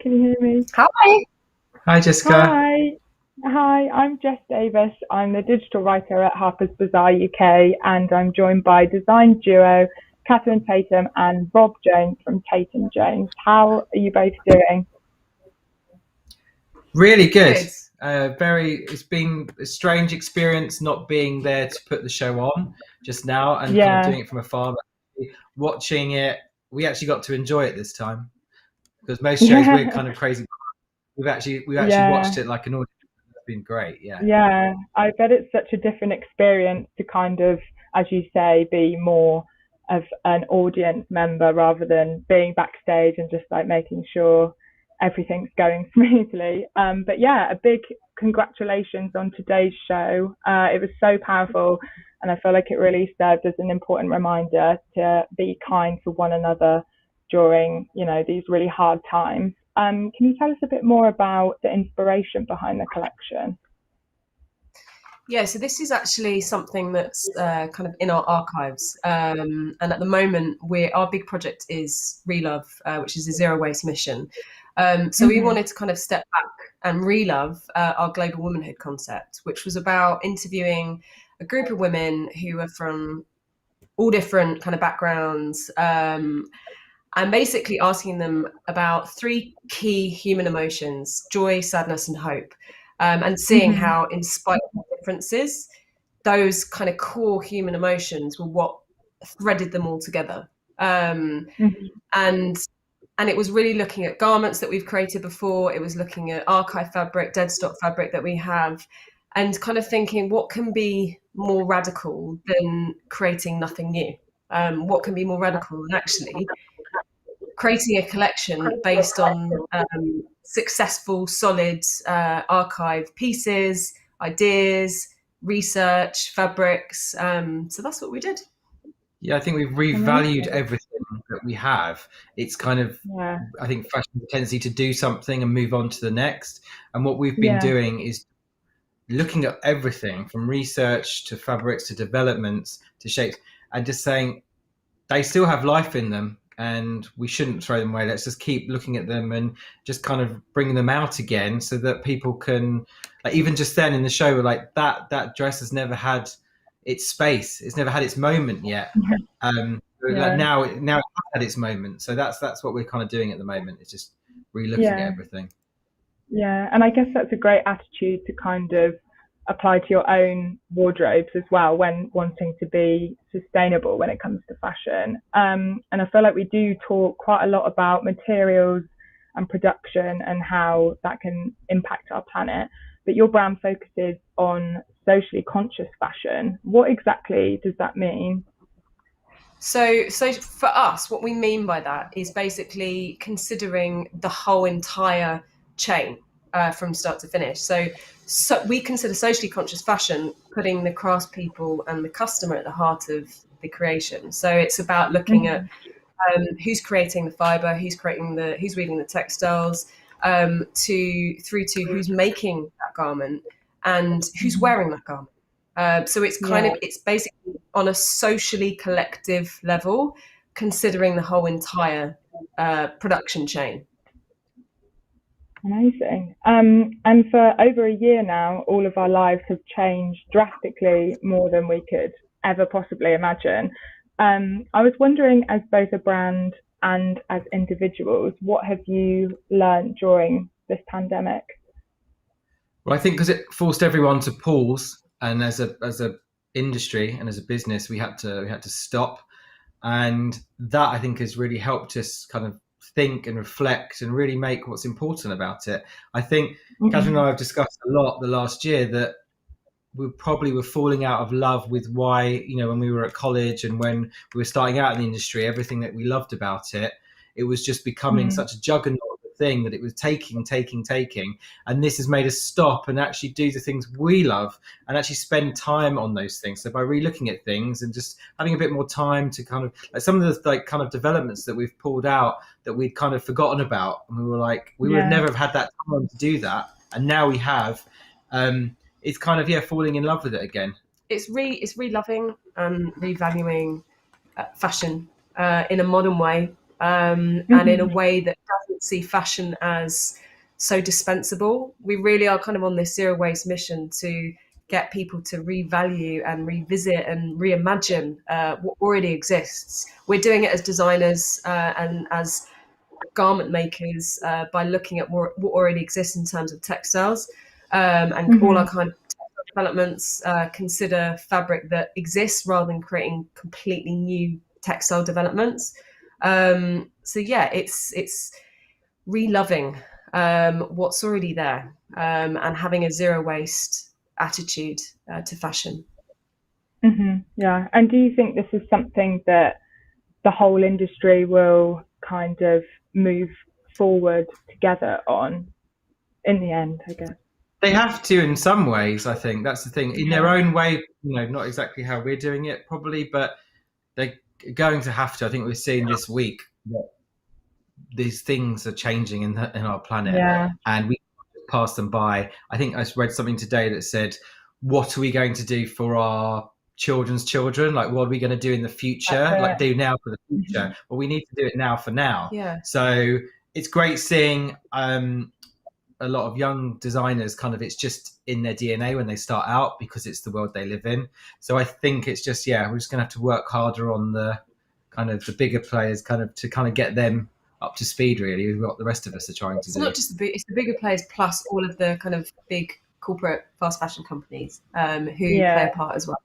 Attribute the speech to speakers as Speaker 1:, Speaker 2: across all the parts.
Speaker 1: can you hear me?
Speaker 2: Hi.
Speaker 3: Hi, Jessica.
Speaker 1: Hi. Hi, I'm Jess Davis. I'm the digital writer at Harper's Bazaar UK, and I'm joined by design duo Catherine Tatum and Rob Jones from Teatum Jones. How are you both doing?
Speaker 3: Really good.
Speaker 2: Good.
Speaker 3: It's been a strange experience not being there to put the show on just now and kind of
Speaker 1: Yeah,
Speaker 3: doing it from afar. But watching it, we actually got to enjoy it this time because most shows we're
Speaker 1: yeah,
Speaker 3: kind of crazy. We've actually
Speaker 1: yeah,
Speaker 3: watched it like an audience. It's been great. Yeah.
Speaker 1: yeah. I bet it's such a different experience to kind of, as you say, be more of an audience member rather than being backstage and just like making sure everything's going smoothly. But yeah, a big congratulations on today's show. It was so powerful, and I feel like it really served as an important reminder to be kind to one another during, these really hard times. Can you tell us a bit more about the inspiration behind the collection?
Speaker 2: Yeah, so this is actually something that's kind of in our archives. And at the moment, our big project is Relove, which is a zero waste mission. So we
Speaker 1: Hmm.
Speaker 2: wanted to kind of step back and relove our global womanhood concept, which was about interviewing a group of women who were from all different kind of backgrounds, and basically asking them about three key human emotions: joy, sadness, and hope, and seeing
Speaker 1: Hmm.
Speaker 2: how, in spite of differences, those kind of core human emotions were what threaded them all together. Um,
Speaker 1: Hmm.
Speaker 2: and and it was really looking at garments that we've created before. It was looking at archive fabric, dead stock fabric that we have, and kind of thinking what can be more radical than creating nothing new. What can be more radical than actually creating a collection based on successful, solid archive pieces, ideas, research, fabrics. So that's what we did.
Speaker 3: Yeah, I think we've revalued
Speaker 1: Amazing.
Speaker 3: everything that we have. It's kind of,
Speaker 1: Yeah.
Speaker 3: I think, fashion's tendency to do something and move on to the next. And what we've been
Speaker 1: Yeah.
Speaker 3: doing is looking at everything from research to fabrics to developments to shapes and just saying they still have life in them and we shouldn't throw them away. Let's just keep looking at them and just kind of bring them out again so that people can, like, even just then in the show, we're like, that dress has never had its space. It's never had its moment yet. Like
Speaker 1: Yeah.
Speaker 3: now it has had its moment. So that's what we're kind of doing at the moment. It's just re-looking at
Speaker 1: Yeah.
Speaker 3: everything.
Speaker 1: Yeah. And I guess that's a great attitude to kind of apply to your own wardrobes as well when wanting to be sustainable when it comes to fashion. And I feel like we do talk quite a lot about materials and production and how that can impact our planet. But your brand focuses on socially conscious fashion. What exactly does that mean?
Speaker 2: So for us, what we mean by that is basically considering the whole entire chain from start to finish. So we consider socially conscious fashion putting the craftspeople and the customer at the heart of the creation. So it's about looking at
Speaker 1: Hmm.
Speaker 2: who's creating the fiber, who's weaving the textiles, to through to who's making that garment and who's
Speaker 1: Hmm.
Speaker 2: wearing that garment. So
Speaker 1: Yeah.
Speaker 2: it's basically on a socially collective level, considering the whole entire production chain.
Speaker 1: Amazing. And for over a year now, all of our lives have changed drastically more than we could ever possibly imagine. I was wondering, as both a brand and as individuals, what have you learned during this pandemic?
Speaker 3: Well, I think because it forced everyone to pause, and as a industry and as a business, we had to stop, and that I think has really helped us kind of think and reflect and really make what's important about it. I think Catherine and
Speaker 1: Hmm.
Speaker 3: I have discussed a lot the last year that we probably were falling out of love with why, when we were at college and when we were starting out in the industry, everything that we loved about it, it was just becoming
Speaker 1: Mm.
Speaker 3: such a juggernaut of a thing that it was taking. And this has made us stop and actually do the things we love and actually spend time on those things. So by re-looking at things and just having a bit more time to kind of, like, some of the, like, kind of developments that we've pulled out that we'd kind of forgotten about, and we were like, we would have
Speaker 1: Yeah.
Speaker 3: never have had that time to do that, and now we have. It's kind of, yeah, falling in love with it again.
Speaker 2: It's re-loving and revaluing fashion in a modern way, and in a
Speaker 1: Hmm.
Speaker 2: way that see fashion as so dispensable. We really are kind of on this zero waste mission to get people to revalue and revisit and reimagine what already exists. We're doing it as designers and as garment makers by looking at what already exists in terms of textiles, and all our kind of textile developments consider fabric that exists rather than creating completely new textile developments. So yeah, it's re-loving what's already there, and having a zero waste attitude to fashion.
Speaker 1: Yeah. And do you think this is something that the whole industry will kind of move forward together on in the end, I guess?
Speaker 3: They have to in some ways, I think. That's the thing. In their own way, not exactly how we're doing it probably, but they're going to have to. I think we've seen this week that these things are changing in our planet, and we can't pass them by. I think I read something today that said, what are we going to do for our children's children? Like, what are we going to do in the future? Like, do now for the future. Well, we need to do it now for now. So it's great seeing a lot of young designers kind of, it's just in their DNA when they start out because it's the world they live in. So I think it's just, we're just going to have to work harder on the kind of the bigger players to get them up to speed, really, with what the rest of us are trying to do.
Speaker 2: It's not just it's the bigger players plus all of the kind of big corporate fast fashion companies who play a part as well.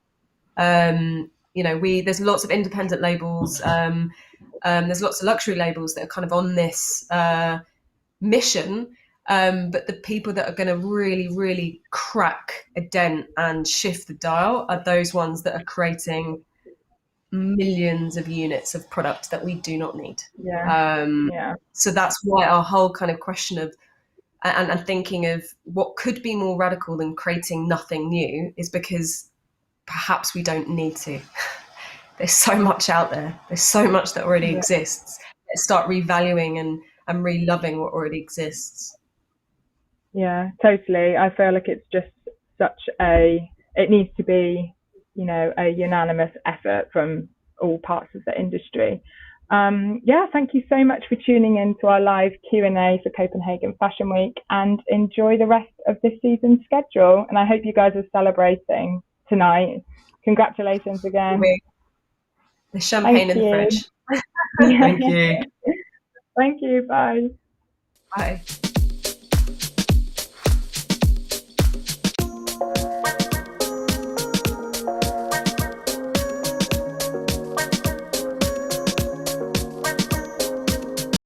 Speaker 2: There's lots of independent labels, there's lots of luxury labels that are kind of on this mission, but the people that are going to really, really crack a dent and shift the dial are those ones that are creating millions of units of product that we do not need. So that's why our whole kind of question of and thinking of what could be more radical than creating nothing new is because perhaps we don't need to. There's so much out there. There's so much that already exists. Let's start revaluing and re-loving what already exists.
Speaker 1: Yeah, totally. I feel like it's just it needs to be, a unanimous effort from all parts of the industry. Thank you so much for tuning in to our live Q&A for Copenhagen Fashion Week, and enjoy the rest of this season's schedule. And I hope you guys are celebrating tonight. Congratulations again.
Speaker 2: The champagne in the fridge.
Speaker 3: Thank you.
Speaker 1: Thank you. Bye.
Speaker 2: Bye.